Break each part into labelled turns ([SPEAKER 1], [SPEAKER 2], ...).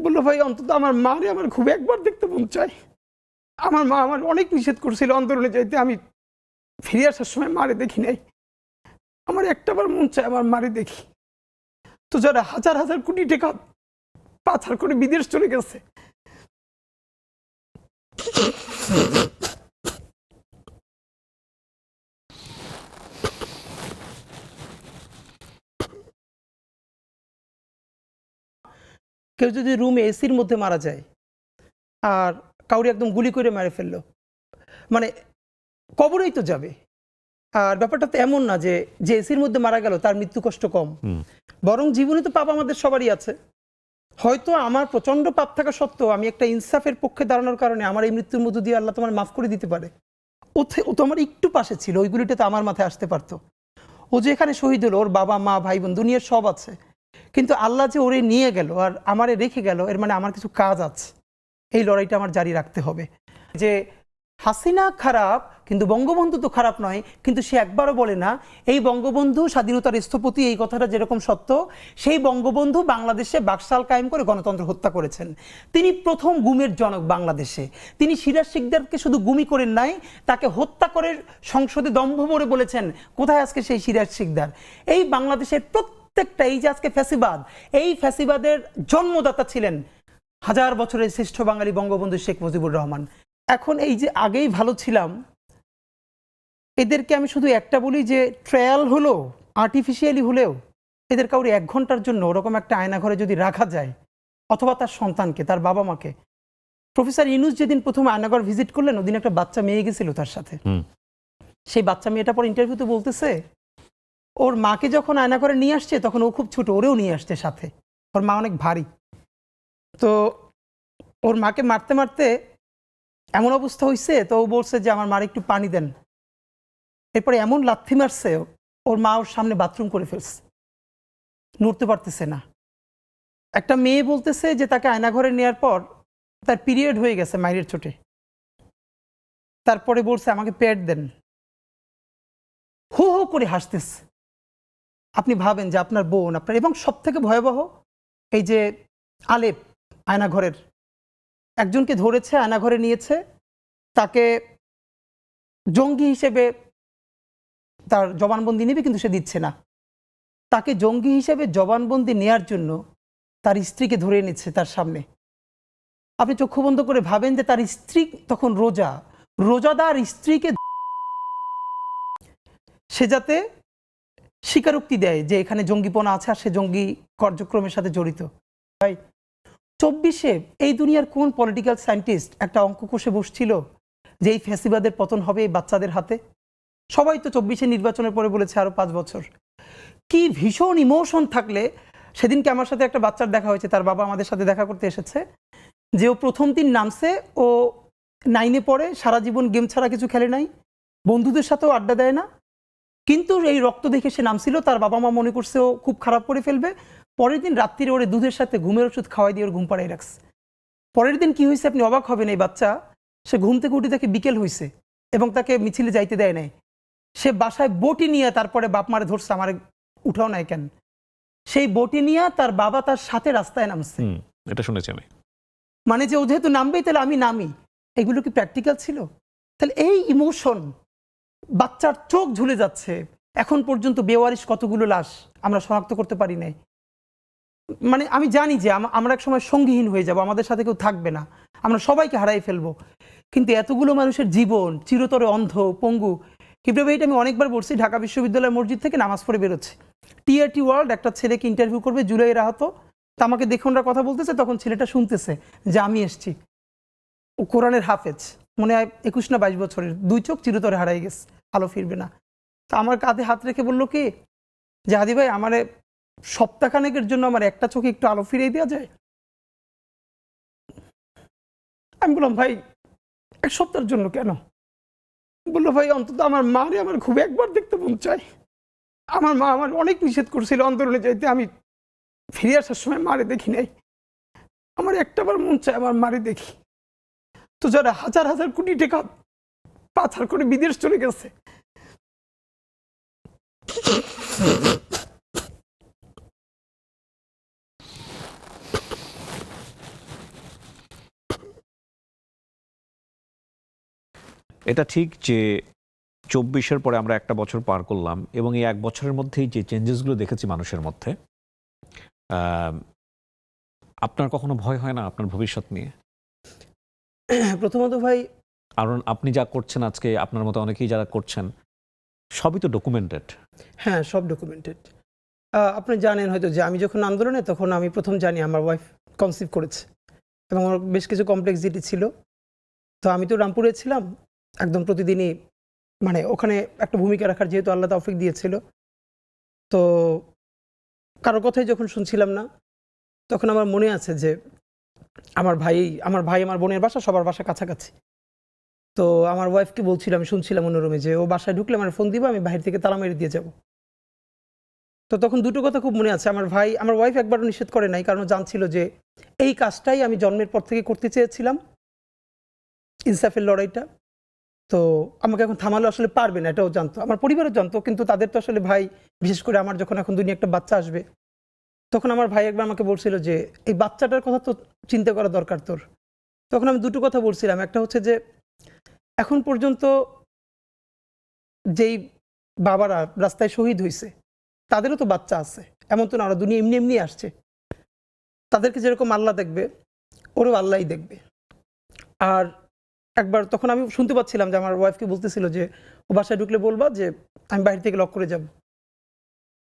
[SPEAKER 1] বললো ভাই অন্তত আমার মারে আমার খুব একবার দেখতে মন চাই। আমার মা আমার অনেক নিষেধ করছিল আন্দোলনে যাইতে, আমি ফিরে আসার সময় মারে দেখি নাই। আমার একটাবার মন চায় আমার মারে দেখি। তো যারা হাজার হাজার কোটি টাকা পাচার করে বিদেশ চলে গেছে, কেউ যদি রুমে এসির মধ্যে মারা যায় আর কাউরি একদম গুলি করে মেরে ফেললো, মানে কবরেই তো যাবে। আর ব্যাপারটা তো এমন না যে যে এসির মধ্যে মারা গেল তার মৃত্যু কষ্ট কম, বরং জীবনে তো পাপ আমাদের সবারই আছে। হয়তো আমার প্রচন্ড পাপ থাকা সত্ত্বেও আমি একটা ইনসাফের পক্ষে দাঁড়ানোর কারণে আমার এই মৃত্যুর মধ্য দিয়ে আল্লাহ তোমার মাফ করে দিতে পারে। ও তো আমার একটু পাশে ছিল, ওইগুলিটা তো আমার মাথায় আসতে পারতো। ও যে এখানে শহীদ হলো, ওর বাবা মা ভাই বোন দুনিয়ার সব আছে, কিন্তু আল্লাহ যে ওরে নিয়ে গেল আর আমারে রেখে গেল, এর মানে আমার কিছু কাজ আছে, এই লড়াইটা আমার জারি রাখতে হবে। যে হাসিনা খারাপ কিন্তু বঙ্গবন্ধু তো খারাপ নয়, কিন্তু সে একবারও বলে না এই বঙ্গবন্ধু স্বাধীনতার স্থপতি, এই কথাটা যেরকম সত্য, সেই বঙ্গবন্ধু বাংলাদেশে বাকশাল কায়েম করে গণতন্ত্র হত্যা করেছেন। তিনি প্রথম গুমের জনক বাংলাদেশে। তিনি সিরাজ শিকদারকে শুধু গুমি করেন নাই, তাকে হত্যা করে সংসদে দম্ভ ভরে বলেছেন কোথায় আজকে সেই সিরাজ শিকদার। এই বাংলাদেশের প্রত্যেকটা এই যে আজকে ফ্যাসিবাদ, এই ফ্যাসিবাদের জন্মদাতা ছিলেন হাজার বছরের শ্রেষ্ঠ বাঙালি বঙ্গবন্ধু শেখ মুজিবুর রহমান। এখন এই যে আগেই ভালো ছিলাম, এদেরকে আমি শুধু একটা বলি যে ট্রায়াল হলো আর্টিফিশিয়ালি হলেও এদের কাউরে 1 ঘন্টার জন্য ওরকম একটা আয়নাঘরে যদি রাখা যায়, অথবা তার সন্তানকে, তার বাবা মাকে। প্রফেসর ইউনূস যেদিন প্রথম আয়নাঘর ভিজিট করলেন, ওদিন একটা বাচ্চা মেয়ে গেছিল তার সাথে। সেই বাচ্চা মেয়েটা পর ইন্টারভিউতে বলতেছে ওর মাকে যখন আয়নাঘরে নিয়ে আসছে তখন ও খুব ছোট, ওরেও নিয়ে আসছে সাথে, ওর মা অনেক ভারী। তো ওর মাকে মারতে মারতে এমন অবস্থা হয়েছে, তো ও বলছে যে আমার মার একটু পানি দেন। এরপরে এমন লাথি মারছে, ওর মা ওর সামনে বাথরুম করে ফেলছে, নড়তে পারতেছে না। একটা মেয়ে বলতেছে যে তাকে আয়নাঘরে নেওয়ার পর তার পিরিয়ড হয়ে গেছে মায়ের চোটে, তারপরে বলছে আমাকে প্যাড দেন, হু হু করে হাসতেছে। আপনি ভাবেন যে আপনার বোন আপনার, এবং সব থেকে ভয়াবহ এই যে আলেপ আয়নাঘরের একজনকে ধরেছে, আয়নাঘরে নিয়েছে, তাকে জঙ্গি হিসেবে তার জবানবন্দি নেবে, কিন্তু সে দিচ্ছে না। তাকে জঙ্গি হিসেবে জবানবন্দি নেয়ার জন্য তার স্ত্রীকে ধরে এনেছে তার সামনে। আপনি চক্ষু বন্ধ করে ভাবেন যে তার স্ত্রী তখন রোজাদার স্ত্রীকে সে যাতে স্বীকারোক্তি দেয় যে এখানে জঙ্গিপনা আছে আর সে জঙ্গি কার্যক্রমের সাথে জড়িত। ভাই 24-এ এই দুনিয়ার কোন পলিটিক্যাল সায়েন্টিস্ট একটা অঙ্ক কষে বসছিল যে এই ফ্যাসিবাদের পতন হবে এই বাচ্চাদের হাতে? সবাই তো 24-এ নির্বাচনের পরে বলেছে আরো 5 বছর। কি ভীষণ ইমোশন থাকলে, সেদিনকে আমার সাথে একটা বাচ্চার দেখা হয়েছে, তার বাবা আমাদের সাথে দেখা করতে এসেছে, যে ও প্রথম দিন নামছে, ও 9-এ পড়ে, সারা জীবন গেম ছাড়া কিছু খেলে নাই, বন্ধুদের সাথেও আড্ডা দেয় না, কিন্তু এই রক্ত দেখে সে নামছিল। তার বাবা মা মনে করছে ও খুব খারাপ করে ফেলবে। পরের দিন রাত্রিরে ওরে দুধের সাথে ঘুমের ওষুধ খাওয়াই দিয়ে ওর ঘুম পাড়াই রাখছে। পরের দিন কি হয়েছে আপনি অবাক হবেন, এই বাচ্চা সে ঘুম থেকে উঠে দেখে বিকেল হয়েছে এবং তাকে মিছিলে যাইতে দেয় নাই। সে বাসায় বটি নিয়ে তারপরে বাপ মারে ধরছে, আমার উঠাও নাই কেন, সেই বটি নিয়ে তার বাবা তার সাথে রাস্তায় নামছে।
[SPEAKER 2] এটা শুনেছি আমি।
[SPEAKER 1] মানে যে ও যেহেতু নামবেই তাহলে আমি নামি। এগুলো কি প্র্যাকটিক্যাল ছিল? তাহলে এই ইমোশন, বাচ্চার চোখ ঝুলে যাচ্ছে। এখন পর্যন্ত বেওয়ারিশ কতগুলো লাশ আমরা শনাক্ত করতে পারি নাই। মানে আমি জানি যে আমরা এক সময় সঙ্গীহীন হয়ে যাব, আমাদের সাথে কেউ থাকবে না, আমরা সবাইকে হারাই ফেলবো, কিন্তু এতগুলো মানুষের জীবন চিরতরে অন্ধ পঙ্গু। কিভাবে এটা আমি অনেকবার বলছি, ঢাকা বিশ্ববিদ্যালয় মসজিদ থেকে নামাজ পড়ে বেরোচ্ছে, টিআরটি ওয়ার্ল্ড একটা ছেলেকে ইন্টারভিউ করবে জুলাইয়ের আহত, তা আমাকে দেখে ওনারা কথা বলতেছে, তখন ছেলেটা শুনতেছে যে আমি এসছি। ও কোরআনের হাফেজ, মনে হয় 21 না 22 বছরের, 2 চোখ চিরতরে হারাই গেছে, আলো ফিরবে না। তা আমার কাঁধে হাত রেখে বললো কি যে হাদি ভাই আমার সপ্তাহখানেকের জন্য আমার একটা চোখে একটু আলো ফিরিয়ে দেওয়া যায়? আমি বললাম ভাই 1 সপ্তাহের জন্য কেন? বললো ভাই অন্তত আমার মারে আমার খুব একবার দেখতে মন চাই। আমার মা আমার অনেক নিষেধ করছিল আন্দোলনে যাইতে, আমি ফিরে আসার সময় মারে দেখি নাই। আমার একটাবার মন চায় আমার মারে দেখি। তো যারা হাজার হাজার কোটি টাকা পাচার করে বিদেশ চলে গেছে,
[SPEAKER 2] এটা ঠিক যে 24-এর পরে আমরা একটা বছর পার করলাম এবং এই এক বছরের মধ্যেই যে চেঞ্জেসগুলো দেখেছি মানুষের মধ্যে, আপনার কখনো ভয় হয় না আপনার ভবিষ্যৎ নিয়ে?
[SPEAKER 1] প্রথমত ভাই,
[SPEAKER 2] কারণ আপনি যা করছেন আজকে, আপনার মতো অনেকেই যারা করছেন, সবই তো ডকুমেন্টেড।
[SPEAKER 1] হ্যাঁ, সব ডকুমেন্টেড। আপনি জানেন হয়তো যে আমি যখন আন্দোলনে, তখন আমি প্রথম জানি আমার ওয়াইফ কনসিভ করেছে এবং আমার বেশ কিছু কমপ্লেক্সিটি ছিল। তো আমি তো রামপুরে ছিলাম, একদম প্রতিদিনই মানে ওখানে একটা ভূমিকা রাখার যেহেতু আল্লাহ তৌফিক দিয়েছিল, তো কারো কথাই যখন শুনছিলাম না, তখন আমার মনে আছে যে আমার ভাই আমার বোনের বাসা, সবার বাসা কাছাকাছি। তো আমার ওয়াইফকে বলছিলাম, শুনছিলাম অন্য রুমে, যে ও বাসায় ঢুকলে আমার ফোন দিবা, আমি বাহির থেকে তালা মেরে দিয়ে যাব। তো তখন দুটো কথা খুব মনে আছে। আমার ওয়াইফ একবারও নিষেধ করে নাই, কারণ ও জানছিল যে এই কাজটাই আমি জন্মের পর থেকে করতে চেয়েছিলাম, ইনসাফের লড়াইটা। তো আমাকে এখন থামালে আসলে পারবে না, এটাও জানতো, আমার পরিবারও জানতো। কিন্তু তাদের তো আসলে ভাই, বিশেষ করে আমার যখন এখন দুনিয়া একটা বাচ্চা আসবে, তখন আমার ভাই একবার আমাকে বলছিল যে এই বাচ্চাটার কথা তো চিন্তা করা দরকার তোর। তখন আমি দুটো কথা বলছিলাম। একটা হচ্ছে যে এখন পর্যন্ত যেই বাবারা রাস্তায় শহীদ হয়েছে, তাদেরও তো বাচ্চা আছে, এমন তো না ওরা দুনিয়া এমনি এমনি আসছে। তাদেরকে যেরকম আল্লাহ দেখবে, ওরও আল্লাহই দেখবে। আর একবার তখন আমি শুনতে পাচ্ছিলাম যে আমার ওয়াইফকে বলতেছিল যে ও বাসায় ঢুকলে বলবা যে আমি বাইরে থেকে লক করে যাব।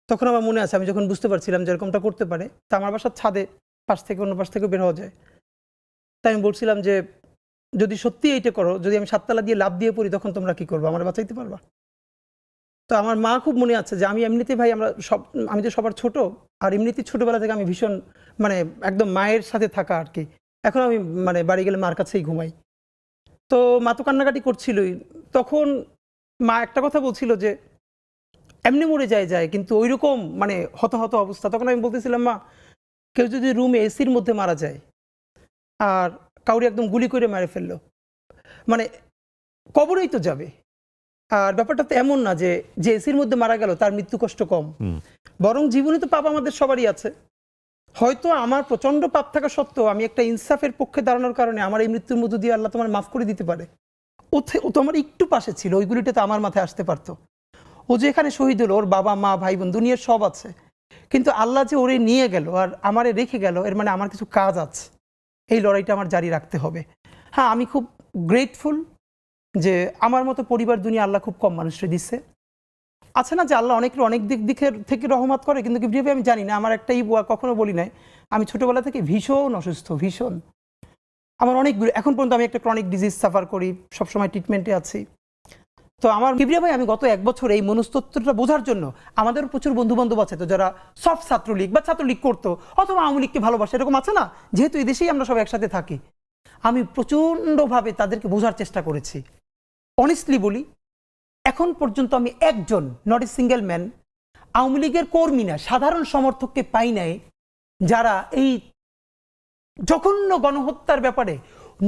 [SPEAKER 1] তখন আমার মনে আছে, আমি যখন বুঝতে পারছিলাম যে এরকমটা করতে পারে, তা আমার বাসার ছাদে পাশ থেকে অন্য পাশ থেকে বের হওয়া যায়। তাই আমি বলছিলাম যে যদি সত্যি এইটা করো, যদি আমি 7 তালা দিয়ে লাফ দিয়ে পড়ি, তখন তোমরা কি করবো, আমার বাঁচাইতে পারবা? তো আমার মা খুব মনে আছে যে আমি এমনিতে ভাই, আমি তো সবার ছোট, আর এমনিতেই ছোটবেলা থেকে আমি ভীষণ মানে একদম মায়ের সাথে থাকা আর কি। এখন আমি মানে বাড়ি গেলে মার কাছেই ঘুমাই। তো মা তো কান্নাকাটি করছিলই। তখন মা একটা কথা বলছিল যে এমনি মরে যায়, কিন্তু ওইরকম মানে হতাহত অবস্থা। তখন আমি বলতেছিলাম, মা, কেউ যদি রুমে এসির মধ্যে মারা যায় আর কাউরি একদম গুলি করে মেরে ফেললো, মানে কবরেই তো যাবে। আর ব্যাপারটা তো এমন না যে যে এসির মধ্যে মারা গেল তার মৃত্যু কষ্ট কম, বরং জীবনে তো পাপ আমাদের সবারই আছে। হয়তো আমার প্রচন্ড পাপ থাকা সত্ত্বেও আমি একটা ইনসাফের পক্ষে দাঁড়ানোর কারণে আমার এই মৃত্যুর মধ্য দিয়ে আল্লাহ তোমার মাফ করে দিতে পারে। ও তো আমার একটু পাশে ছিল, ওইগুলিটা তো আমার মাথায় আসতে পারতো। ও যে এখানে শহীদ হলো, ওর বাবা মা ভাই বোন দুনিয়ার সব আছে, কিন্তু আল্লাহ যে ওরে নিয়ে গেল আর আমারে রেখে গেল, এর মানে আমার কিছু কাজ আছে, এই লড়াইটা আমার জারি রাখতে হবে। হ্যাঁ, আমি খুব গ্রেটফুল যে আমার মতো পরিবার দুনিয়া আল্লাহ খুব কম মানুষকে দিচ্ছে। আছে না যে আল্লাহ অনেক দিকের থেকে রহমত করে, কিন্তু কিভাবে আমি জানি না। আমার একটাই কখনো বলি নাই, আমি ছোটবেলা থেকে ভীষণ অসুস্থ, ভীষণ। আমার অনেকগুলো, এখন পর্যন্ত আমি একটা ক্রনিক ডিজিজ সাফার করি, সবসময় ট্রিটমেন্টে আছি। তো আমার কিবরিয়া ভাই, আমি গত 1 বছর এই মনস্তত্ত্বটা বোঝার জন্য, আমাদের প্রচুর বন্ধু বান্ধব আছে তো যারা সফট ছাত্রলীগ বা ছাত্রলীগ করতো অথবা আওয়ামী লীগকে ভালোবাসে, এরকম আছে না, যেহেতু এই দেশেই আমরা সব একসাথে থাকি। আমি প্রচণ্ডভাবে তাদেরকে বোঝার চেষ্টা করেছি। অনেস্টলি বলি, এখন পর্যন্ত আমি একজন, not a single man, Awami লীগের কর্মী না, সাধারণ সমর্থককে পাই নাই যারা এই জঘন্য গণহত্যার ব্যাপারে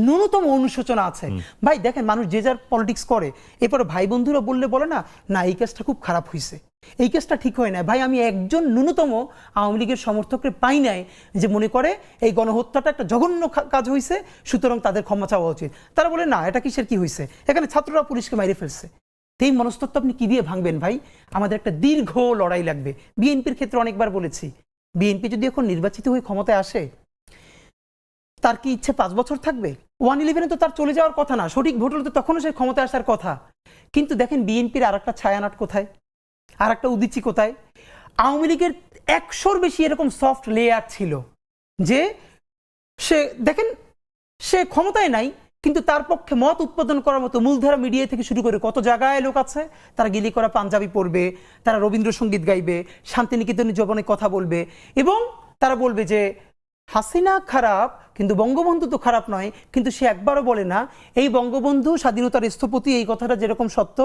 [SPEAKER 1] ন্যূনতম অনুশোচনা আছে। ভাই দেখেন, মানুষ যে যার পলিটিক্স করে, এরপরে ভাই বন্ধুরা বললে বলে না, না এই কেসটা খুব খারাপ হয়েছে, এই কেসটা ঠিক হয় না। ভাই, আমি একজন ন্যূনতম আওয়ামী লীগের সমর্থককে পাই নাই যে মনে করে এই গণহত্যাটা একটা জঘন্য কাজ হয়েছে, সুতরাং তাদের ক্ষমা চাওয়া উচিত। তারা বলে না, এটা কিসের কি হয়েছে, এখানে ছাত্ররা পুলিশকে মাইরে ফেলছে। এই মনস্তত্ত্ব আপনি কি দিয়ে ভাঙবেন ভাই? আমাদের একটা দীর্ঘ লড়াই লাগবে। বিএনপির ক্ষেত্রে অনেকবার বলেছি, বিএনপি যদি এখন নির্বাচিত হয়ে ক্ষমতায় আসে, তার কি ইচ্ছে 5 বছর থাকবে? 1/11 তো তার চলে যাওয়ার কথা না, সঠিক ভোট হলে তো তখনও সে ক্ষমতায় আসার কথা। কিন্তু দেখেন বিএনপির আর একটা ছায়ানট কোথায়, আর একটা উদিচি কোথায়? আওয়ামী লীগের 100-র বেশি এরকম সফট লেয়ার ছিল যে সে দেখেন, সে ক্ষমতায় নাই, কিন্তু তার পক্ষে মত উৎপাদন করার মতো মূলধারা মিডিয়া থেকে শুরু করে কত জায়গায় লোক আছে, তারা গিলি করা পাঞ্জাবি পড়বে, তারা রবীন্দ্রসঙ্গীত গাইবে, শান্তিনিকেতনের জবনে কথা বলবে, এবং তারা বলবে যে হাসিনা খারাপ কিন্তু বঙ্গবন্ধু তো খারাপ নয়। কিন্তু সে একবারও বলে না এই বঙ্গবন্ধু স্বাধীনতার স্থপতি, এই কথাটা যেরকম সত্য,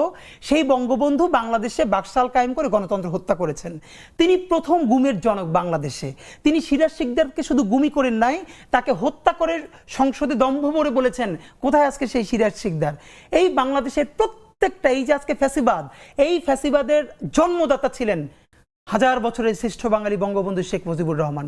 [SPEAKER 1] সেই বঙ্গবন্ধু বাংলাদেশে বাকশাল কায়েম করে গণতন্ত্র হত্যা করেছেন। তিনি প্রথম গুমের জনক বাংলাদেশে। তিনি সিরাজ শিকদারকে শুধু গুমি করেন নাই, তাকে হত্যা করে সংসদে দম্ভ ভরে বলেছেন, কোথায় আজকে সেই সিরাজ শিকদার? এই বাংলাদেশের প্রত্যেকটা, এই যে আজকে ফ্যাসিবাদ, এই ফ্যাসিবাদের জন্মদাতা ছিলেন 1000 বছরের শ্রেষ্ঠ বাঙালি বঙ্গবন্ধু শেখ মুজিবুর রহমান।